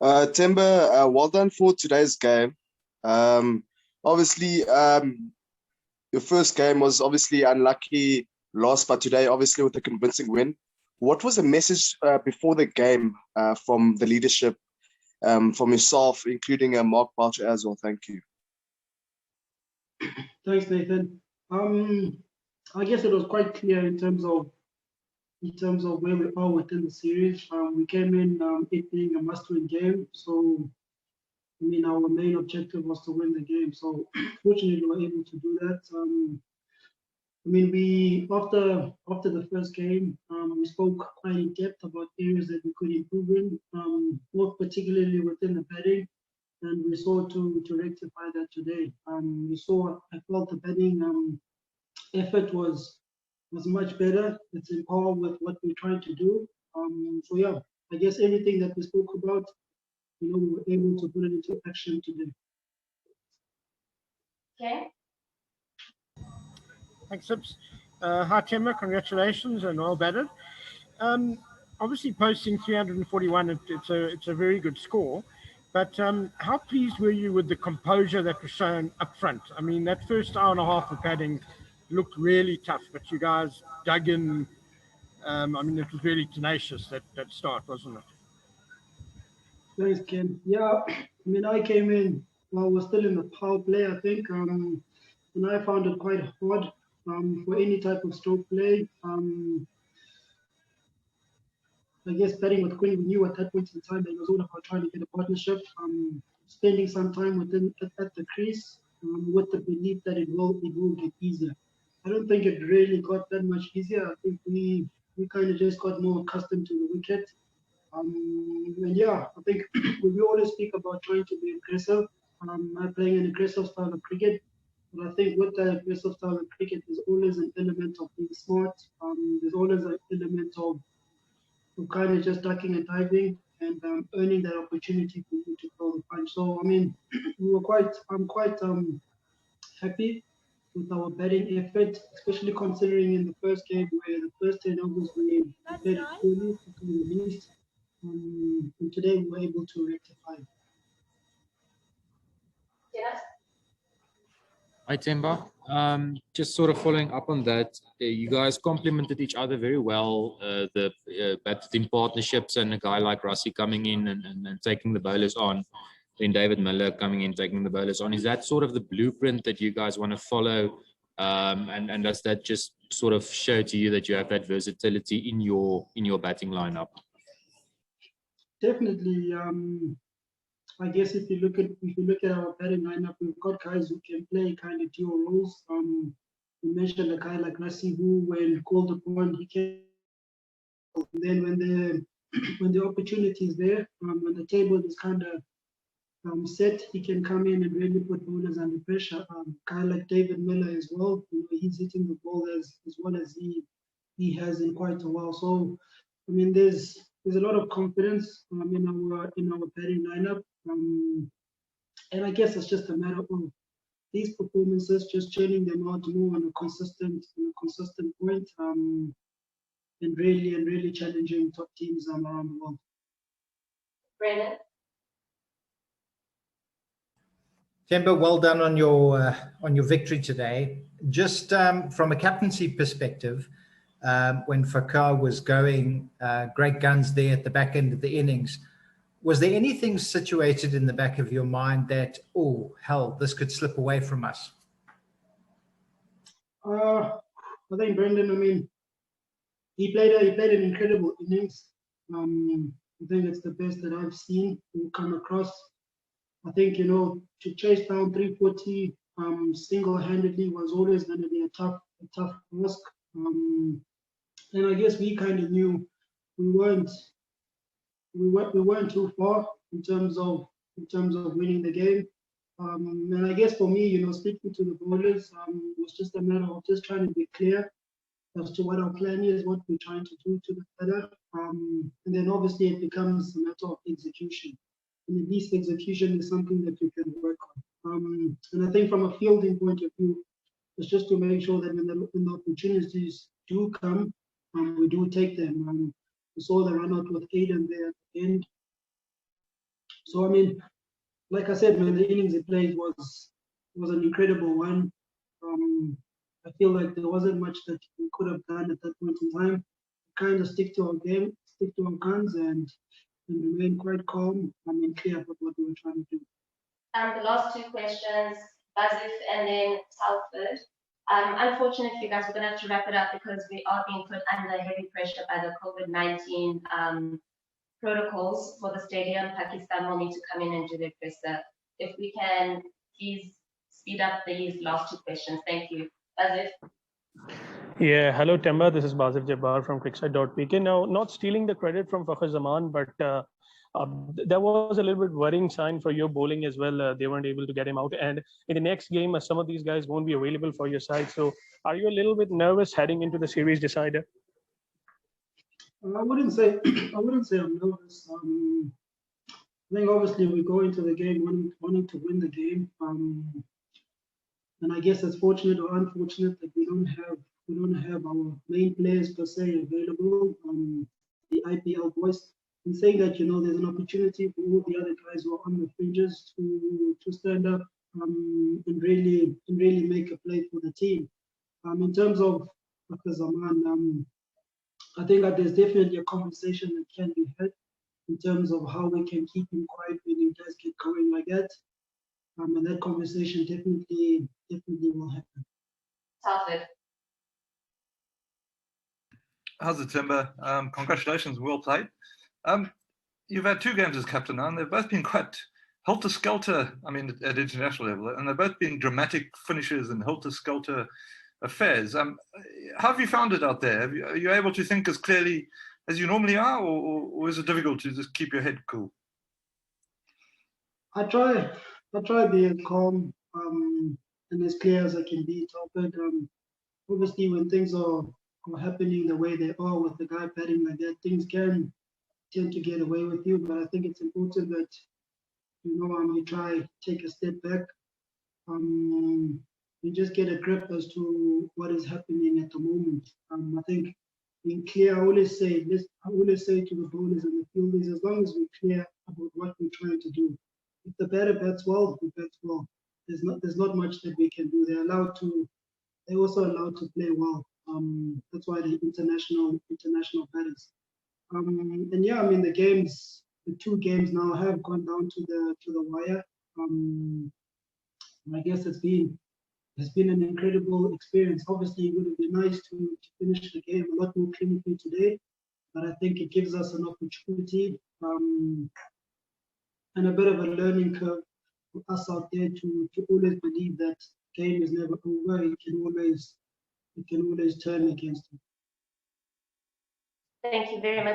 Temba, well done for today's game. Obviously, your first game was obviously unlucky loss, but today, obviously, with a convincing win. What was the message before the game from the leadership, from yourself, including Mark Boucher as well? Thank you. Thanks, Nathan. I guess it was quite clear in terms of where we are within the series. We came in it being a must-win game, so I mean our main objective was to win the game. So fortunately, we were able to do that. I mean, we after the first game, we spoke quite in depth about areas that we could improve in, more particularly within the batting, and we saw to rectify that today. I felt the batting effort was much better. It's in par with what we're trying to do. So yeah, I guess everything that we spoke about, we were able to put it into action today. Okay. Thanks, Sips. Hi, Temba. Congratulations and well batted. Obviously, posting 341, it's a very good score. But how pleased were you with the composure that was shown up front? I mean, that first hour and a half of batting looked really tough, but you guys dug in. I mean, it was really tenacious, that start, wasn't it? Thanks, Ken. Yeah, I mean, I came in while we're still in the power play, I think, and I found it quite hard for any type of stroke play. I guess batting with Quinn, we knew at that point in time that it was all about trying to get a partnership, spending some time at the crease with the belief that it will get easier. I don't think it really got that much easier. I think we kind of just got more accustomed to the wicket. And yeah, I think we always speak about trying to be aggressive, playing an aggressive style of cricket. But I think with that aggressive style of cricket, there's always an element of being smart. There's always an element of kind of just ducking and diving and earning that opportunity for you to throw the punch. So I mean, I'm quite happy with our batting effort, especially considering in the first game where the first 10 overs we played it poorly, to say the least. And today we were able to rectify it. Yes. Hi, Temba. Just sort of following up on that, you guys complemented each other very well. The batting partnerships and a guy like Rassie coming in and taking the bowlers on, then David Miller coming in, taking the bowlers on. Is that sort of the blueprint that you guys want to follow? And does that just sort of show to you that you have that versatility in your batting lineup? Definitely. I guess if you look at our batting lineup, we've got guys who can play kind of dual roles. We mentioned a guy like Rassie who, when called upon, he can. And then when the opportunity is there, when the table is kind of set, he can come in and really put bowlers under pressure. Guy like David Miller as well. He's hitting the ball as well as he has in quite a while. So I mean, there's a lot of confidence in our batting lineup. And I guess it's just a matter of these performances, just churning them out more on a consistent point, and really challenging top teams around the world. Brandon? Temba, well done on your victory today. Just from a captaincy perspective, when Fakar was going great guns there at the back end of the innings, was there anything situated in the back of your mind that, oh, hell, this could slip away from us? I think Brendan, I mean, he played an incredible innings. I think it's the best that I've seen him come across. I think, to chase down 340 single-handedly was always going to be a tough task. And I guess we kind of knew we weren't too far in terms of winning the game. And I guess for me, speaking to the bowlers, it was just a matter of just trying to be clear as to what our plan is, what we're trying to do to the better. And then obviously it becomes a matter of execution. And at least execution is something that you can work on. And I think from a fielding point of view, it's just to make sure that when the opportunities do come, we do take them. We saw the run out with Aiden there at the end. So I mean, like I said, man, the innings he played was an incredible one. I feel like there wasn't much that we could have done at that point in time. Kind of stick to our game, stick to our guns, and remain quite calm and clear about what we were trying to do. The last two questions, Bazif and then Salford. Unfortunately, you guys, we're going to have to wrap it up because we are being put under heavy pressure by the COVID-19 protocols for the stadium. Pakistan will need to come in and do their presser. If we can please speed up these last two questions. Thank you. Bazif. Yeah, hello Temba, this is Bazif Jabbar from Crickside.pk. Now, not stealing the credit from Fakhar Zaman, but there was a little bit worrying sign for your bowling as well. They weren't able to get him out. And in the next game, some of these guys won't be available for your side. So are you a little bit nervous heading into the series decider? I wouldn't say I'm nervous. I think obviously we go into the game wanting to win the game. And I guess it's fortunate or unfortunate that we don't have our main players per se available. The IPL boys. In saying that, there's an opportunity for all the other guys who are on the fringes to stand up and really make a play for the team. In terms of Zaman, I think that there's definitely a conversation that can be had in terms of how we can keep him quiet when he does get going like that. And that conversation definitely will happen. Salford. How's it, Temba? Congratulations, well played. You've had two games as captain now, and they've both been quite helter-skelter, at international level, and they've both been dramatic finishes and helter-skelter affairs. How have you found it out there? Are you able to think as clearly as you normally are, or is it difficult to just keep your head cool? I try being calm and as clear as I can be, Talbot. Obviously, when things are happening the way they are with the guy batting like that, things can tend to get away with you. But I think it's important that you try take a step back and just get a grip as to what is happening at the moment. I think being clear, I always say to the bowlers and the fielders, as long as we're clear about what we're trying to do. If the batter bats well, he bats well. There's not much that we can do. They're also allowed to play well. That's why they're international batters. And yeah, the two games now have gone down to the wire. I guess it's been an incredible experience. Obviously, it would have been nice to finish the game a lot more clinically today, but I think it gives us an opportunity and a bit of a learning curve for us out there to always believe that game is never over. It can always turn against us. Thank you very much.